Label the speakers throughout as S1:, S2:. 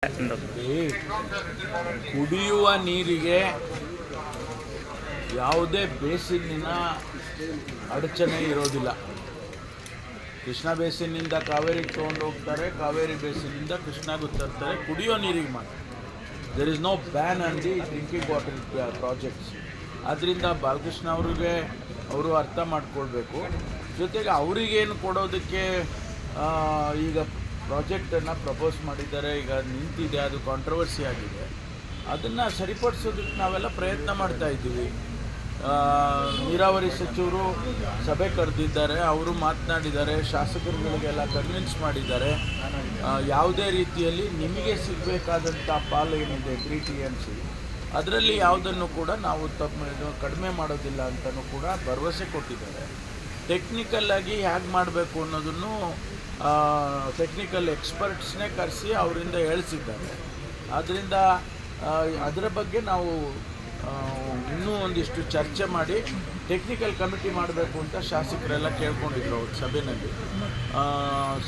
S1: ಈ ಕುಡಿಯುವ ನೀರಿಗೆ ಯಾವುದೇ ಬೇಸಿನ್ನಿನ ಅಡಚಣೆ ಇರೋದಿಲ್ಲ. ಕೃಷ್ಣಾ ಬೇಸಿನ್ನಿಂದ ಕಾವೇರಿಗೆ ತೊಗೊಂಡು ಹೋಗ್ತಾರೆ, ಕಾವೇರಿ ಬೇಸಿನ್ನಿಂದ ಕೃಷ್ಣಾಗೂ ತರ್ತಾರೆ. ಕುಡಿಯೋ ನೀರಿಗೆ ಮಾತ್ರ there is no ban on the drinking water projects. ಆದ್ದರಿಂದ ಬಾಲಕೃಷ್ಣ ಅವ್ರಿಗೆ ಅವರು ಅರ್ಥ ಮಾಡ್ಕೊಳ್ಬೇಕು. ಜೊತೆಗೆ ಅವರಿಗೇನು ಕೊಡೋದಕ್ಕೆ ಈಗ ಪ್ರಾಜೆಕ್ಟನ್ನು ಪ್ರಪೋಸ್ ಮಾಡಿದ್ದಾರೆ, ಈಗ ನಿಂತಿದೆ, ಅದು ಕಾಂಟ್ರವರ್ಸಿ ಆಗಿದೆ. ಅದನ್ನು ಸರಿಪಡಿಸೋದಕ್ಕೆ ನಾವೆಲ್ಲ ಪ್ರಯತ್ನ ಮಾಡ್ತಾ ಇದ್ದೀವಿ. ನೀರಾವರಿ ಸಚಿವರು ಸಭೆ ಕರೆದಿದ್ದಾರೆ, ಅವರು ಮಾತನಾಡಿದ್ದಾರೆ, ಶಾಸಕರುಗಳಿಗೆಲ್ಲ ಕನ್ವಿನ್ಸ್ ಮಾಡಿದ್ದಾರೆ. ಯಾವುದೇ ರೀತಿಯಲ್ಲಿ ನಿಮಗೆ ಸಿಗಬೇಕಾದಂಥ ಪಾಲು ಏನಿದೆ 3 TMC ಅದರಲ್ಲಿ ಯಾವುದನ್ನು ಕೂಡ ನಾವು ಕಡಿಮೆ ಮಾಡೋದಿಲ್ಲ ಅಂತಲೂ ಕೂಡ ಭರವಸೆ ಕೊಟ್ಟಿದ್ದಾರೆ. ಟೆಕ್ನಿಕಲ್ಲಾಗಿ ಹೇಗೆ ಮಾಡಬೇಕು ಅನ್ನೋದನ್ನು ಟೆಕ್ನಿಕಲ್ ಎಕ್ಸ್ಪರ್ಟ್ಸ್ನೇ ಕರೆಸಿ ಅವರಿಂದ ಹೇಳಿಸಿದ್ದಾರೆ. ಆದ್ದರಿಂದ ಅದರ ಬಗ್ಗೆ ನಾವು ಇನ್ನೂ ಒಂದಿಷ್ಟು ಚರ್ಚೆ ಮಾಡಿ ಟೆಕ್ನಿಕಲ್ ಕಮಿಟಿ ಮಾಡಬೇಕು ಅಂತ ಶಾಸಕರೆಲ್ಲ ಕೇಳ್ಕೊಂಡಿದ್ರು ಅವ್ರ ಸಭೆಯಲ್ಲಿ.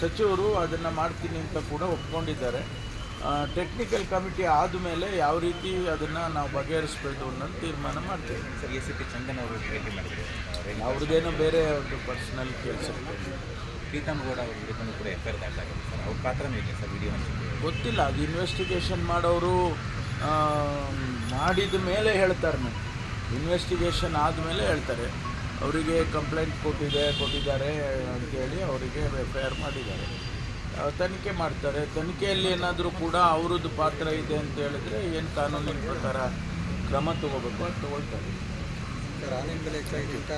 S1: ಸಚಿವರು ಅದನ್ನು ಮಾಡ್ತೀನಿ ಅಂತ ಕೂಡ ಒಪ್ಕೊಂಡಿದ್ದಾರೆ. ಟೆಕ್ನಿಕಲ್ ಕಮಿಟಿ ಆದಮೇಲೆ ಯಾವ ರೀತಿ ಅದನ್ನು ನಾವು ಬಗೆಹರಿಸ್ಬೇಕು ಅನ್ನೋದು ತೀರ್ಮಾನ ಮಾಡ್ತೀವಿ.
S2: ಸರ್, ACP ಚಂದನ್ ಅವರು ಭೇಟಿ ಮಾಡಿದ್ರು.
S1: ಅವ್ರದ್ದೇನೋ ಬೇರೆ ಒಂದು ಪರ್ಸನಲ್ ಕೆಲಸ.
S2: ಪ್ರೀತಮ್ ಗೌಡ ಅವ್ರ ವಿರುದ್ಧ ಕೂಡ FIR ದಾಖಲಾಗಿದೆ ಸರ್. ಅವ್ರ ಪಾತ್ರನೂ ಇದೆ ಸರ್. ವಿಡಿಯೋ
S1: ಗೊತ್ತಿಲ್ಲ, ಅದು ಇನ್ವೆಸ್ಟಿಗೇಷನ್ ಮಾಡೋರು ಮಾಡಿದ ಮೇಲೆ ಹೇಳ್ತಾರೆ. ನಾವು ಇನ್ವೆಸ್ಟಿಗೇಷನ್ ಆದಮೇಲೆ ಹೇಳ್ತಾರೆ. ಅವರಿಗೆ ಕಂಪ್ಲೇಂಟ್ ಕೊಟ್ಟಿದ್ದಾರೆ ಅಂಥೇಳಿ ಅವರಿಗೆ FIR ಮಾಡಿದ್ದಾರೆ. ತನಿಖೆ ಮಾಡ್ತಾರೆ. ತನಿಖೆಯಲ್ಲಿ ಏನಾದರೂ ಕೂಡ ಅವರದ್ದು ಪಾತ್ರ ಇದೆ ಅಂತ ಹೇಳಿದ್ರೆ ಏನು ಕಾನೂನಿನ ಪ್ರಕಾರ ಕ್ರಮ ತಗೋಬೇಕು ಅದು ತಗೊಳ್ತಾರೆ.
S3: ಸರ್, ಆನ್ಲೈನ್ ಬೆಲೆ ಹೆಚ್ಚಾಗಿದ್ದ